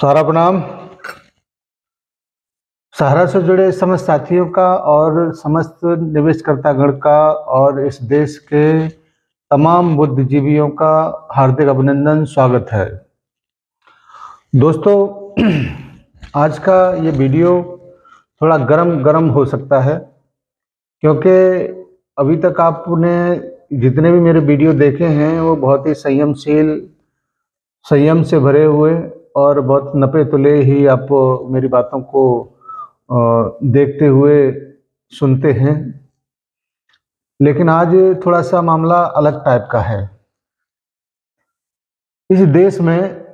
सारा प्रणाम। सहारा से जुड़े समस्त साथियों का और समस्त निवेशकर्तागण का और इस देश के तमाम बुद्धिजीवियों का हार्दिक अभिनंदन, स्वागत है। दोस्तों, आज का ये वीडियो थोड़ा गरम हो सकता है, क्योंकि अभी तक आपने जितने भी मेरे वीडियो देखे हैं वो बहुत ही संयम से भरे हुए और बहुत नपे तुले ही आप मेरी बातों को देखते हुए सुनते हैं। लेकिन आज थोड़ा सा मामला अलग टाइप का है। इस देश में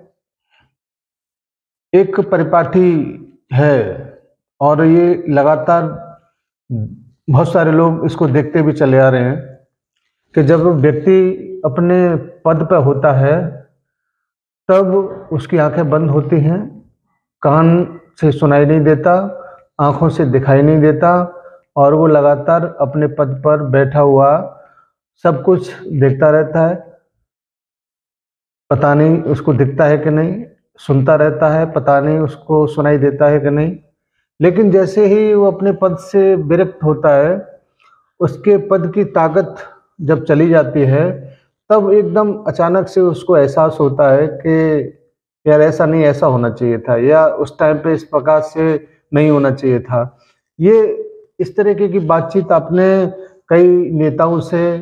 एक परिपाटी है और ये लगातार बहुत सारे लोग इसको देखते भी चले आ रहे हैं कि जब व्यक्ति अपने पद पर होता है तब उसकी आंखें बंद होती हैं, कान से सुनाई नहीं देता, आंखों से दिखाई नहीं देता और वो लगातार अपने पद पर बैठा हुआ सब कुछ देखता रहता है। पता नहीं उसको दिखता है कि नहीं, सुनता रहता है, पता नहीं उसको सुनाई देता है कि नहीं। लेकिन जैसे ही वो अपने पद से विरक्त होता है, उसके पद की ताकत जब चली जाती है, तब एकदम अचानक से उसको एहसास होता है कि यार ऐसा नहीं, ऐसा होना चाहिए था, या उस टाइम पे इस प्रकार से नहीं होना चाहिए था। ये इस तरीके की बातचीत आपने कई नेताओं से,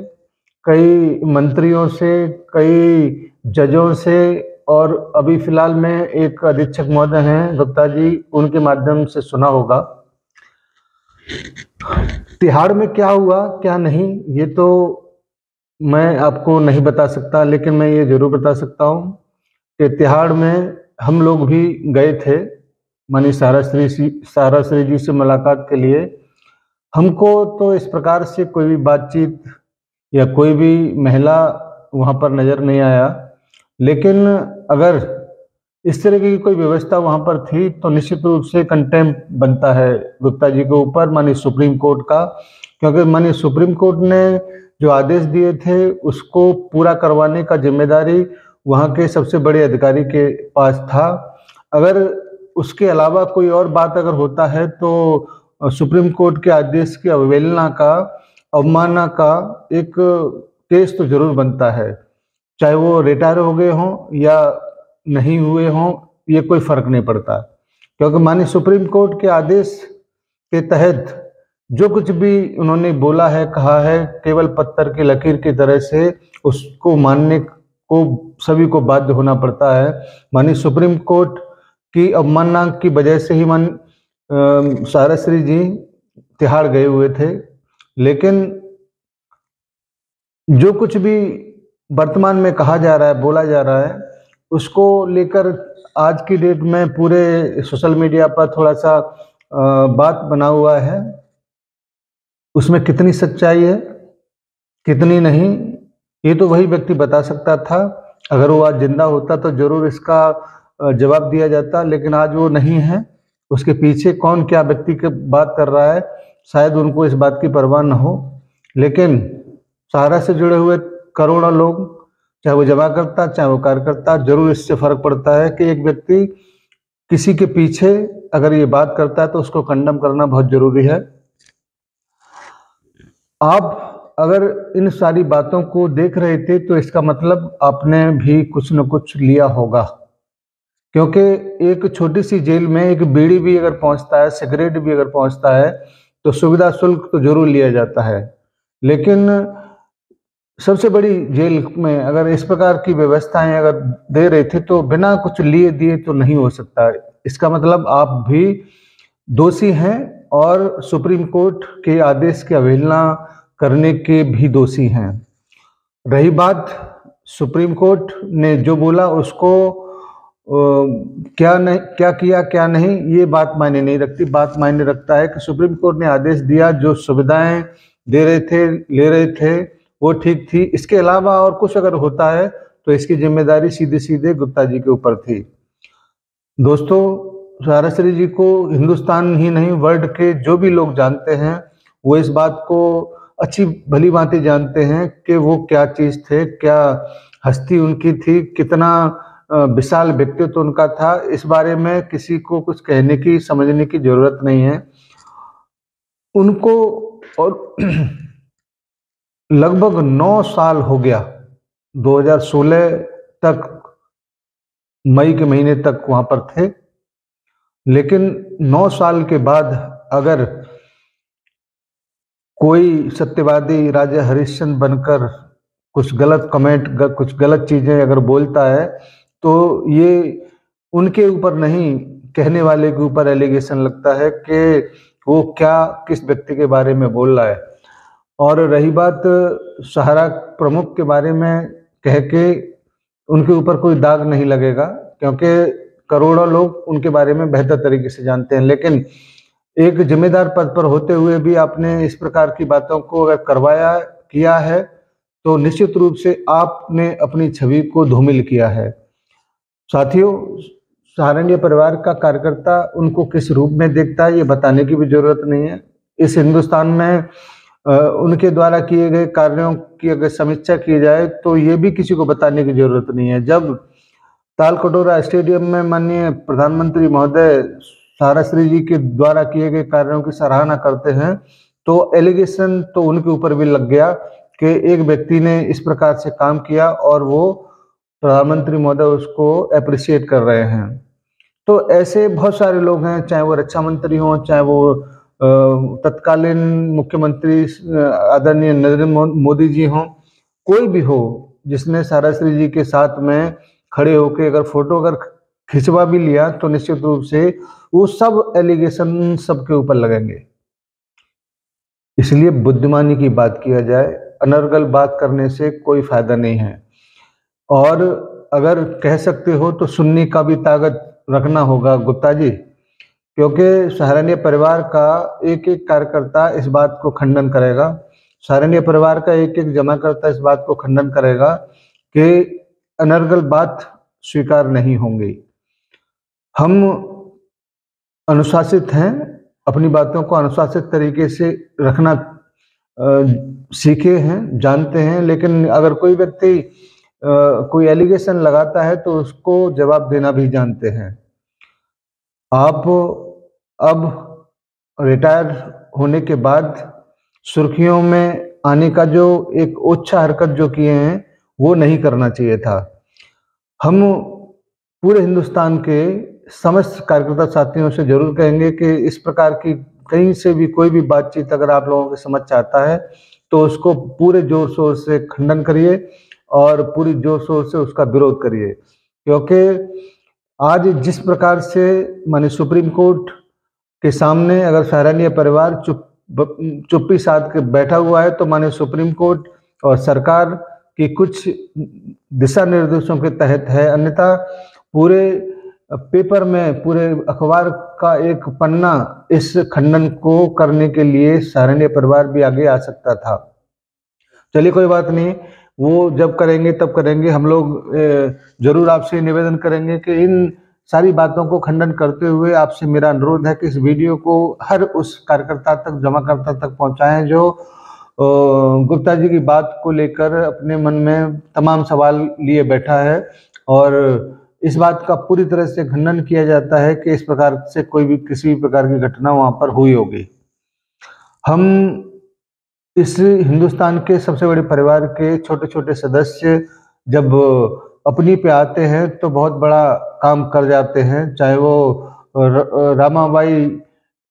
कई मंत्रियों से, कई जजों से और अभी फिलहाल में एक अधीक्षक महोदय हैं गुप्ता जी, उनके माध्यम से सुना होगा। तिहाड़ में क्या हुआ क्या नहीं ये तो मैं आपको नहीं बता सकता, लेकिन मैं ये जरूर बता सकता हूँ कि तिहाड़ में हम लोग भी गए थे माननीय सारा श्री जी से मुलाकात के लिए। हमको तो इस प्रकार से कोई भी बातचीत या कोई भी महिला वहाँ पर नज़र नहीं आया, लेकिन अगर इस तरह की कोई व्यवस्था वहाँ पर थी तो निश्चित रूप से कंटेम्प्ट बनता है गुप्ता जी के ऊपर माननीय सुप्रीम कोर्ट का, क्योंकि माननीय सुप्रीम कोर्ट ने जो आदेश दिए थे उसको पूरा करवाने का जिम्मेदारी वहाँ के सबसे बड़े अधिकारी के पास था। अगर उसके अलावा कोई और बात अगर होता है तो सुप्रीम कोर्ट के आदेश की अवहेलना का, अवमानना का एक केस तो जरूर बनता है, चाहे वो रिटायर हो गए हों या नहीं हुए हों, ये कोई फर्क नहीं पड़ता। क्योंकि माननीय सुप्रीम कोर्ट के आदेश के तहत जो कुछ भी उन्होंने बोला है, कहा है, केवल पत्थर की लकीर की तरह से उसको मानने को सभी को बाध्य होना पड़ता है। माननीय सुप्रीम कोर्ट की अवमानना की वजह से ही सारा श्री जी तिहाड़ गए हुए थे। लेकिन जो कुछ भी वर्तमान में कहा जा रहा है, बोला जा रहा है, उसको लेकर आज की डेट में पूरे सोशल मीडिया पर थोड़ा सा बात बना हुआ है। उसमें कितनी सच्चाई है, कितनी नहीं, ये तो वही व्यक्ति बता सकता था। अगर वो आज जिंदा होता तो जरूर इसका जवाब दिया जाता, लेकिन आज वो नहीं है। उसके पीछे कौन क्या व्यक्ति की बात कर रहा है, शायद उनको इस बात की परवाह न हो। लेकिन सहारा से जुड़े हुए करोड़ों लोग, चाहे वो जमाकर्ता चाहे वो कार्यकर्ता, जरूर इससे फर्क पड़ता है कि एक व्यक्ति किसी के पीछे अगर ये बात करता है तो उसको कंडम करना बहुत जरूरी है। आप अगर इन सारी बातों को देख रहे थे तो इसका मतलब आपने भी कुछ न कुछ लिया होगा, क्योंकि एक छोटी सी जेल में एक बीड़ी भी अगर पहुंचता है, सिगरेट भी अगर पहुंचता है तो सुविधा शुल्क तो जरूर लिया जाता है। लेकिन सबसे बड़ी जेल में अगर इस प्रकार की व्यवस्थाएं अगर दे रहे थे तो बिना कुछ लिए दिए तो नहीं हो सकता। इसका मतलब आप भी दोषी हैं और सुप्रीम कोर्ट के आदेश की अवहेलना करने के भी दोषी हैं। रही बात सुप्रीम कोर्ट ने जो बोला उसको क्या किया क्या नहीं, ये बात मायने नहीं रखती। बात मायने रखता है कि सुप्रीम कोर्ट ने आदेश दिया, जो सुविधाएं दे रहे थे, ले रहे थे, वो ठीक थी। इसके अलावा और कुछ अगर होता है तो इसकी जिम्मेदारी सीधे सीधे गुप्ता जी के ऊपर थी। दोस्तों, सारा श्री जी को हिंदुस्तान ही नहीं, वर्ल्ड के जो भी लोग जानते हैं वो इस बात को अच्छी भली भांति जानते हैं कि वो क्या चीज़ थे, क्या हस्ती उनकी थी, कितना विशाल व्यक्तित्व उनका था, इस बारे में किसी को कुछ कहने की समझने की जरूरत नहीं है। उनको और लगभग 9 साल हो गया, 2016 तक, मई के महीने तक वहां पर थे। लेकिन 9 साल के बाद अगर कोई सत्यवादी राजा हरिश्चंद्र बनकर कुछ गलत कमेंट, कुछ गलत चीजें अगर बोलता है, तो ये उनके ऊपर नहीं, कहने वाले के ऊपर एलिगेशन लगता है कि वो क्या, किस व्यक्ति के बारे में बोल रहा है। और रही बात सहारा प्रमुख के बारे में, कह के उनके ऊपर कोई दाग नहीं लगेगा, क्योंकि करोड़ों लोग उनके बारे में बेहतर तरीके से जानते हैं। लेकिन एक जिम्मेदार पद पर होते हुए भी आपने इस प्रकार की बातों को अगर करवाया, किया है, तो निश्चित रूप से आपने अपनी छवि को धूमिल किया है। साथियों, सहारनीय परिवार का कार्यकर्ता उनको किस रूप में देखता है ये बताने की भी जरूरत नहीं है। इस हिंदुस्तान में उनके द्वारा किए गए कार्यों की अगर समीक्षा की जाए तो ये भी किसी को बताने की जरूरत नहीं है। जब तालकटोरा स्टेडियम में माननीय प्रधानमंत्री महोदय सहाराश्री जी के द्वारा किए गए कार्यों की सराहना करते हैं, तो एलिगेशन तो उनके ऊपर भी लग गया कि एक व्यक्ति ने इस प्रकार से काम किया और वो प्रधानमंत्री महोदय उसको अप्रिशिएट कर रहे हैं। तो ऐसे बहुत सारे लोग हैं, चाहे वो रक्षा मंत्री हों, चाहे वो तत्कालीन मुख्यमंत्री आदरणीय नरेंद्र मोदी जी हों, कोई भी हो जिसने सहाराश्री जी के साथ में खड़े होकर अगर फोटो अगर खिंचवा भी लिया, तो निश्चित रूप से वो सब एलिगेशन सबके ऊपर लगेंगे। इसलिए बुद्धिमानी की बात किया जाए, अनर्गल बात करने से कोई फायदा नहीं है। और अगर कह सकते हो तो सुनने का भी ताकत रखना होगा गुप्ता जी, क्योंकि सहारनीय परिवार का एक एक कार्यकर्ता इस बात को खंडन करेगा, सहारनीय परिवार का एक एक जमाकर्ता इस बात को खंडन करेगा कि अनर्गल बात स्वीकार नहीं होंगी। हम अनुशासित हैं, अपनी बातों को अनुशासित तरीके से रखना सीखे हैं, जानते हैं। लेकिन अगर कोई व्यक्ति कोई एलिगेशन लगाता है तो उसको जवाब देना भी जानते हैं। आप अब रिटायर होने के बाद सुर्खियों में आने का जो एक ओछा हरकत जो किए हैं, वो नहीं करना चाहिए था। हम पूरे हिंदुस्तान के समस्त कार्यकर्ता साथियों से जरूर कहेंगे कि इस प्रकार की कहीं से भी कोई भी बातचीत अगर आप लोगों के समझ आता है तो उसको पूरे जोर शोर से खंडन करिए और पूरी जोर शोर से उसका विरोध करिए। क्योंकि आज जिस प्रकार से माने सुप्रीम कोर्ट के सामने अगर सहारनीय परिवार चुप्पी साध के बैठा हुआ है, तो माने सुप्रीम कोर्ट और सरकार की कुछ दिशा निर्देशों के तहत है, अन्यथा पूरे पेपर में, पूरे अखबार का एक पन्ना इस खंडन को करने के लिए सहारनीय परिवार भी आगे आ सकता था। चलिए कोई बात नहीं, वो जब करेंगे तब करेंगे। हम लोग जरूर आपसे निवेदन करेंगे कि इन सारी बातों को खंडन करते हुए आपसे मेरा अनुरोध है कि इस वीडियो को हर उस कार्यकर्ता तक, जमाकर्ता तक पहुंचाएं जो गुप्ता जी की बात को लेकर अपने मन में तमाम सवाल लिए बैठा है, और इस बात का पूरी तरह से खंडन किया जाता है कि इस प्रकार से कोई भी किसी भी प्रकार की घटना वहां पर हुई होगी। हम इस हिंदुस्तान के सबसे बड़े परिवार के छोटे छोटे सदस्य जब अपनी पे आते हैं तो बहुत बड़ा काम कर जाते हैं, चाहे वो रामाबाई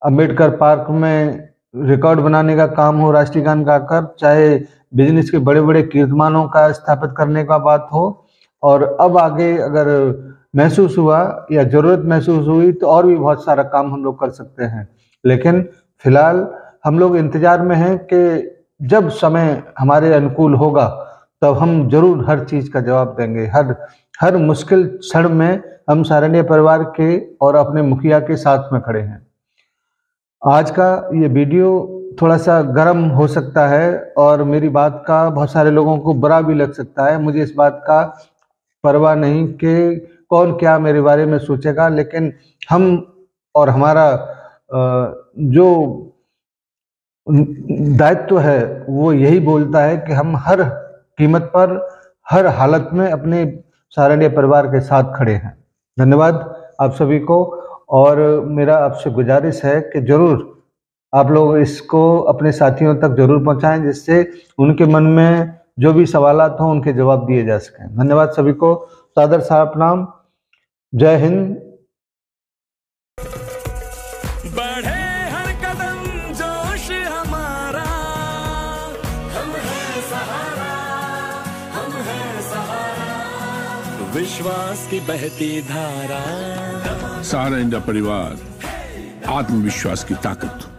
अंबेडकर पार्क में रिकॉर्ड बनाने का काम हो राष्ट्रीय गान गाकर, चाहे बिजनेस के बड़े बड़े कीर्तिमानों का स्थापित करने का बात हो, और अब आगे अगर महसूस हुआ या जरूरत महसूस हुई तो और भी बहुत सारा काम हम लोग कर सकते हैं। लेकिन फिलहाल हम लोग इंतजार में हैं कि जब समय हमारे अनुकूल होगा तब हम जरूर हर चीज का जवाब देंगे। हर मुश्किल क्षण में हम सहारनीय परिवार के और अपने मुखिया के साथ में खड़े हैं। आज का ये वीडियो थोड़ा सा गर्म हो सकता है और मेरी बात का बहुत सारे लोगों को बुरा भी लग सकता है। मुझे इस बात का परवाह नहीं कि कौन क्या मेरे बारे में सोचेगा, लेकिन हम और हमारा जो दायित्व है वो यही बोलता है कि हम हर कीमत पर, हर हालत में अपने सारण्य परिवार के साथ खड़े हैं। धन्यवाद आप सभी को। और मेरा आपसे गुजारिश है कि ज़रूर आप लोग इसको अपने साथियों तक जरूर पहुंचाएं, जिससे उनके मन में जो भी सवालात हों उनके जवाब दिए जा सकें। धन्यवाद सभी को, सादर सा प्रणाम। जय हिंद। बढ़े हर कदम जोश हमारा, हम हैं सहारा, हम हैं सहारा, विश्वास की बहती धारा। सहारा इंडिया परिवार, आत्मविश्वास की ताकत।